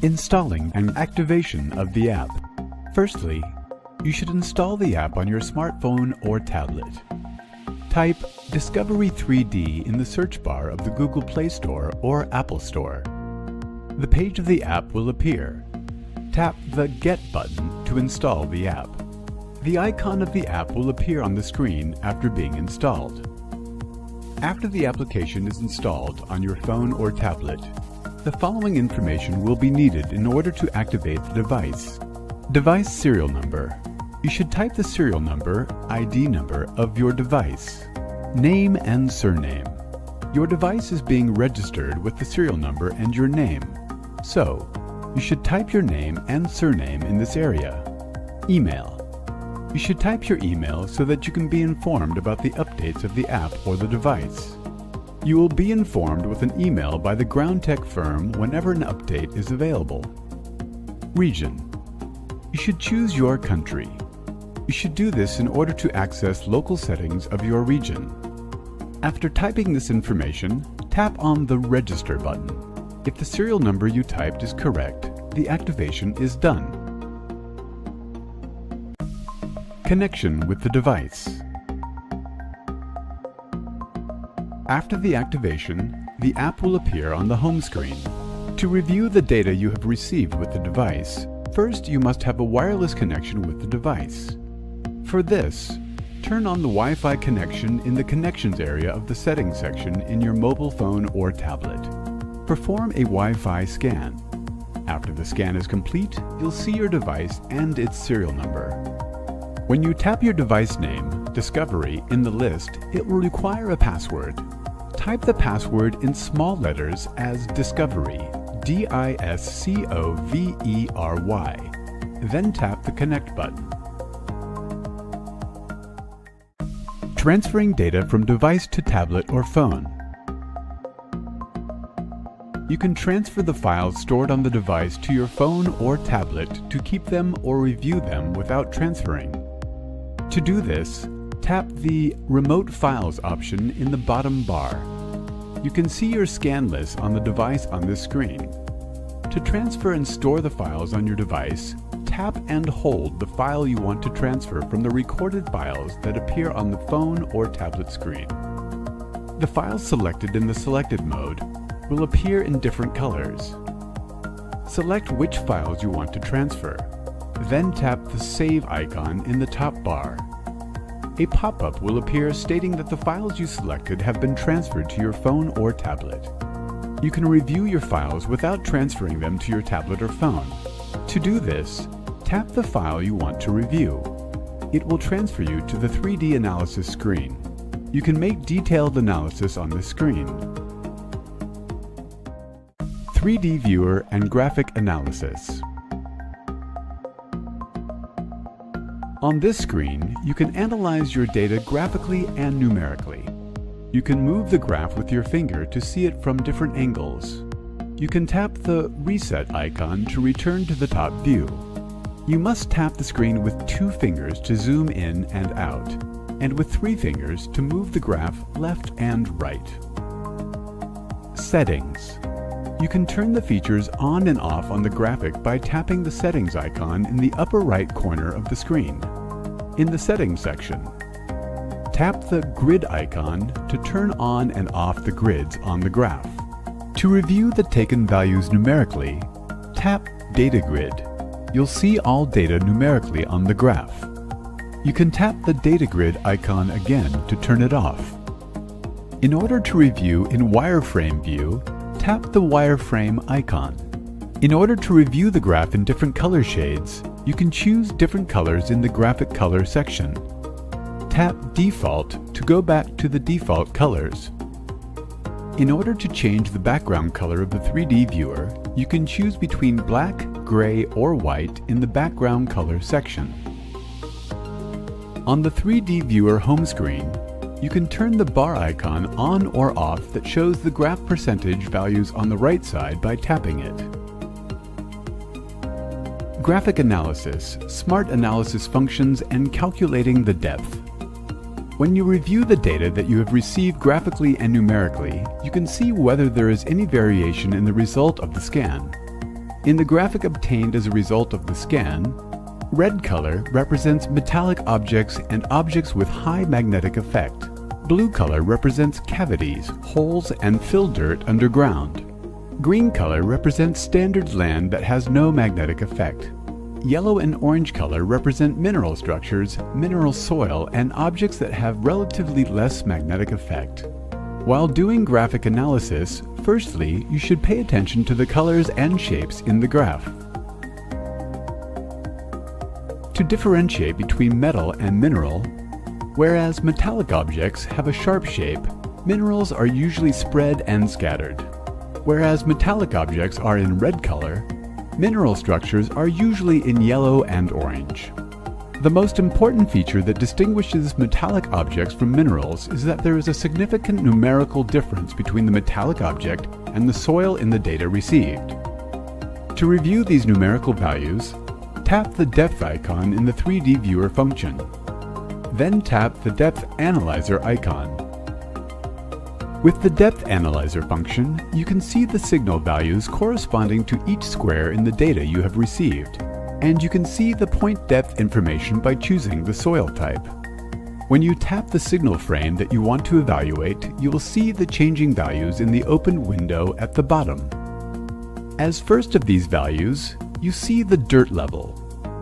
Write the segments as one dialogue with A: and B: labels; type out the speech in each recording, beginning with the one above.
A: Installing and activation of the app. Firstly, you should install the app on your smartphone or tablet. Type Discovery 3D in the search bar of the Google Play Store or Apple Store. The page of the app will appear. Tap the Get button to install the app. The icon of the app will appear on the screen after being installed. After the application is installed on your phone or tablet, the following information will be needed in order to activate the device. Device serial number. You should type the serial number, ID number, of your device. Name and surname. Your device is being registered with the serial number and your name, so you should type your name and surname in this area. Email. You should type your email so that you can be informed about the updates of the app or the device. You will be informed with an email by the Groundtech firm whenever an update is available. Region. You should choose your country. You should do this in order to access local settings of your region. After typing this information, tap on the Register button. If the serial number you typed is correct, the activation is done. Connection with the device. After the activation, the app will appear on the home screen. To review the data you have received with the device, first you must have a wireless connection with the device. For this, turn on the Wi-Fi connection in the Connections area of the Settings section in your mobile phone or tablet. Perform a Wi-Fi scan. After the scan is complete, you'll see your device and its serial number. When you tap your device name, Discovery, in the list, it will require a password. Type the password in small letters as Discovery, D-I-S-C-O-V-E-R-Y. Then tap the Connect button. Transferring data from device to tablet or phone. You can transfer the files stored on the device to your phone or tablet to keep them or review them without transferring. To do this, tap the Remote Files option in the bottom bar. You can see your scan list on the device on this screen. To transfer and store the files on your device, tap and hold the file you want to transfer from the recorded files that appear on the phone or tablet screen. The files selected in the Selected mode will appear in different colors. Select which files you want to transfer. Then tap the Save icon in the top bar. A pop-up will appear stating that the files you selected have been transferred to your phone or tablet. You can review your files without transferring them to your tablet or phone. To do this, tap the file you want to review. It will transfer you to the 3D analysis screen. You can make detailed analysis on this screen. 3D Viewer and Graphic Analysis. On this screen, you can analyze your data graphically and numerically. You can move the graph with your finger to see it from different angles. You can tap the Reset icon to return to the top view. You must tap the screen with 2 fingers to zoom in and out, and with 3 fingers to move the graph left and right. Settings. You can turn the features on and off on the graphic by tapping the Settings icon in the upper right corner of the screen. In the Settings section, tap the Grid icon to turn on and off the grids on the graph. To review the taken values numerically, tap Data Grid. You'll see all data numerically on the graph. You can tap the Data Grid icon again to turn it off. In order to review in wireframe view, tap the wireframe icon. In order to review the graph in different color shades, you can choose different colors in the Graphic Color section. Tap Default to go back to the default colors. In order to change the background color of the 3D viewer, you can choose between black, gray, or white in the Background Color section. On the 3D viewer home screen, you can turn the bar icon on or off that shows the graph percentage values on the right side by tapping it. Graphic Analysis, Smart Analysis Functions, and Calculating the Depth. When you review the data that you have received graphically and numerically, you can see whether there is any variation in the result of the scan. In the graphic obtained as a result of the scan, red color represents metallic objects and objects with high magnetic effect. Blue color represents cavities, holes, and fill dirt underground. Green color represents standard land that has no magnetic effect. Yellow and orange color represent mineral structures, mineral soil, and objects that have relatively less magnetic effect. While doing graphic analysis, firstly, you should pay attention to the colors and shapes in the graph. To differentiate between metal and mineral, whereas metallic objects have a sharp shape, minerals are usually spread and scattered. Whereas metallic objects are in red color, mineral structures are usually in yellow and orange. The most important feature that distinguishes metallic objects from minerals is that there is a significant numerical difference between the metallic object and the soil in the data received. To review these numerical values, tap the depth icon in the 3D viewer function. Then tap the depth analyzer icon. With the depth analyzer function, you can see the signal values corresponding to each square in the data you have received, and you can see the point depth information by choosing the soil type. When you tap the signal frame that you want to evaluate, you will see the changing values in the opened window at the bottom. As first of these values, you see the dirt level.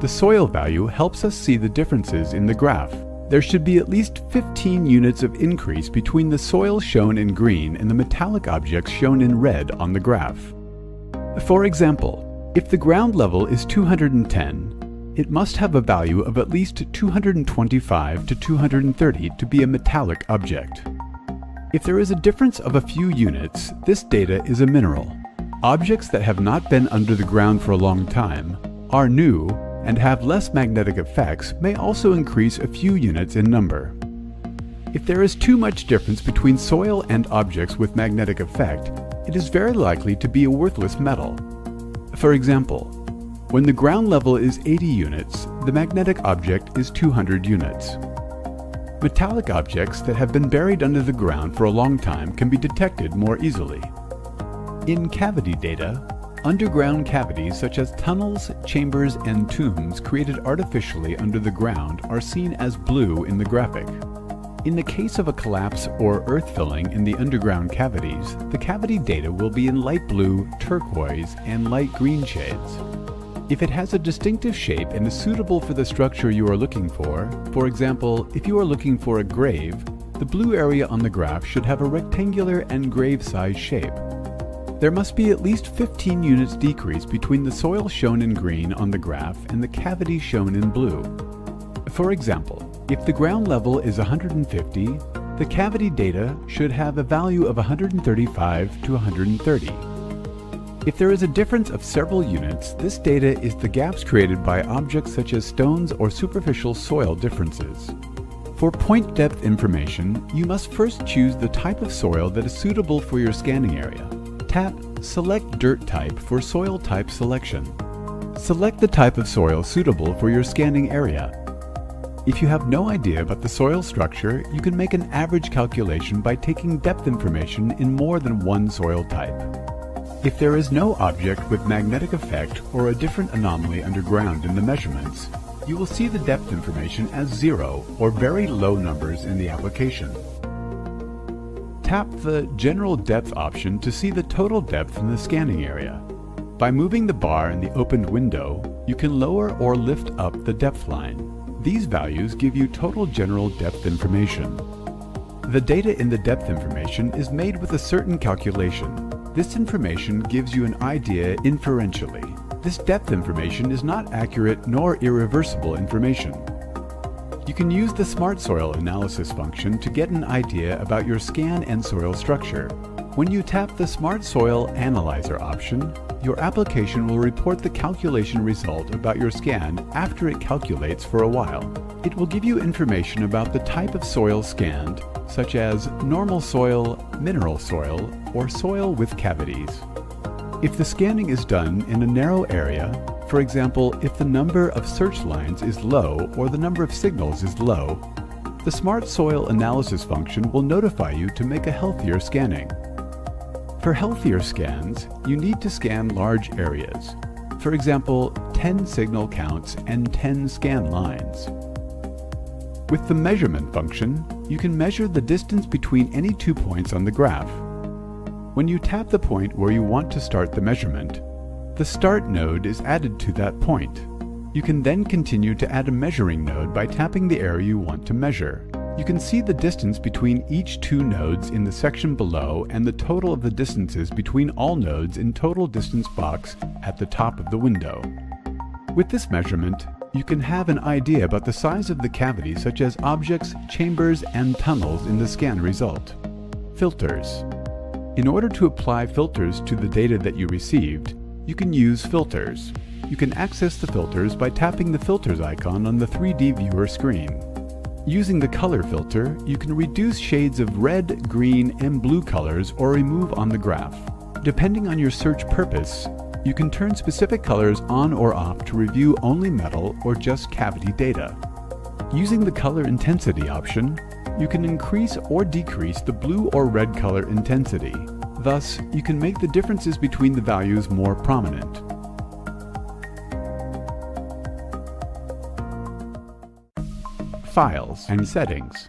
A: The soil value helps us see the differences in the graph. There should be at least 15 units of increase between the soil shown in green and the metallic objects shown in red on the graph. For example, if the ground level is 210, it must have a value of at least 225 to 230 to be a metallic object. If there is a difference of a few units, this data is a mineral. Objects that have not been under the ground for a long time, are new, and have less magnetic effects may also increase a few units in number. If there is too much difference between soil and objects with magnetic effect, it is very likely to be a worthless metal. For example, when the ground level is 80 units, the magnetic object is 200 units. Metallic objects that have been buried under the ground for a long time can be detected more easily. In cavity data, underground cavities such as tunnels, chambers, and tombs created artificially under the ground are seen as blue in the graphic. In the case of a collapse or earth filling in the underground cavities, the cavity data will be in light blue, turquoise, and light green shades. If it has a distinctive shape and is suitable for the structure you are looking for example, if you are looking for a grave, the blue area on the graph should have a rectangular and grave-sized shape. There must be at least 15 units decrease between the soil shown in green on the graph and the cavity shown in blue. For example, if the ground level is 150, the cavity data should have a value of 135 to 130. If there is a difference of several units, this data is the gaps created by objects such as stones or superficial soil differences. For point depth information, you must first choose the type of soil that is suitable for your scanning area. Tap Select Dirt Type for soil type selection. Select the type of soil suitable for your scanning area. If you have no idea about the soil structure, you can make an average calculation by taking depth information in more than one soil type. If there is no object with magnetic effect or a different anomaly underground in the measurements, you will see the depth information as 0 or very low numbers in the application. Tap the General Depth option to see the total depth in the scanning area. By moving the bar in the opened window, you can lower or lift up the depth line. These values give you total general depth information. The data in the depth information is made with a certain calculation. This information gives you an idea inferentially. This depth information is not accurate nor irreversible information. You can use the Smart Soil Analysis function to get an idea about your scan and soil structure. When you tap the Smart Soil Analyzer option, your application will report the calculation result about your scan after it calculates for a while. It will give you information about the type of soil scanned, such as normal soil, mineral soil, or soil with cavities. If the scanning is done in a narrow area, for example, if the number of search lines is low or the number of signals is low, the Smart Soil Analysis function will notify you to make a healthier scanning. For healthier scans, you need to scan large areas. for example, 10 signal counts and 10 scan lines. With the measurement function, you can measure the distance between any 2 points on the graph. When you tap the point where you want to start the measurement, the Start node is added to that point. You can then continue to add a measuring node by tapping the area you want to measure. You can see the distance between each 2 nodes in the section below and the total of the distances between all nodes in Total Distance box at the top of the window. With this measurement, you can have an idea about the size of the cavity, such as objects, chambers, and tunnels in the scan result. Filters. In order to apply filters to the data that you received, you can use filters. You can access the filters by tapping the filters icon on the 3D viewer screen. Using the color filter, you can reduce shades of red, green, and blue colors or remove on the graph. Depending on your search purpose, you can turn specific colors on or off to review only metal or just cavity data. Using the color intensity option, you can increase or decrease the blue or red color intensity. Thus, you can make the differences between the values more prominent. Files and settings.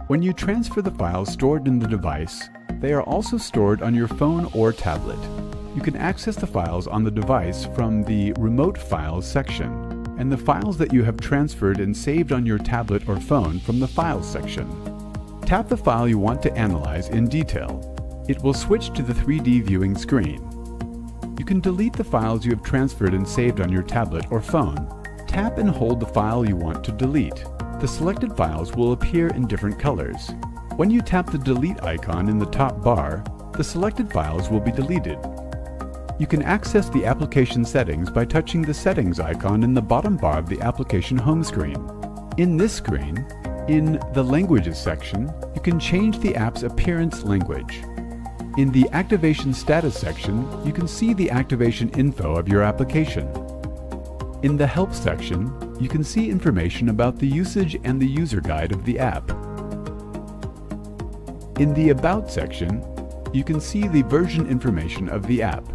A: When you transfer the files stored in the device, they are also stored on your phone or tablet. You can access the files on the device from the Remote Files section, and the files that you have transferred and saved on your tablet or phone from the Files section. Tap the file you want to analyze in detail. It will switch to the 3D viewing screen. You can delete the files you have transferred and saved on your tablet or phone. Tap and hold the file you want to delete. The selected files will appear in different colors. When you tap the delete icon in the top bar, the selected files will be deleted. You can access the application settings by touching the settings icon in the bottom bar of the application home screen. In this screen, in the Languages section, you can change the app's appearance language. In the Activation Status section, you can see the activation info of your application. In the Help section, you can see information about the usage and the user guide of the app. In the About section, you can see the version information of the app.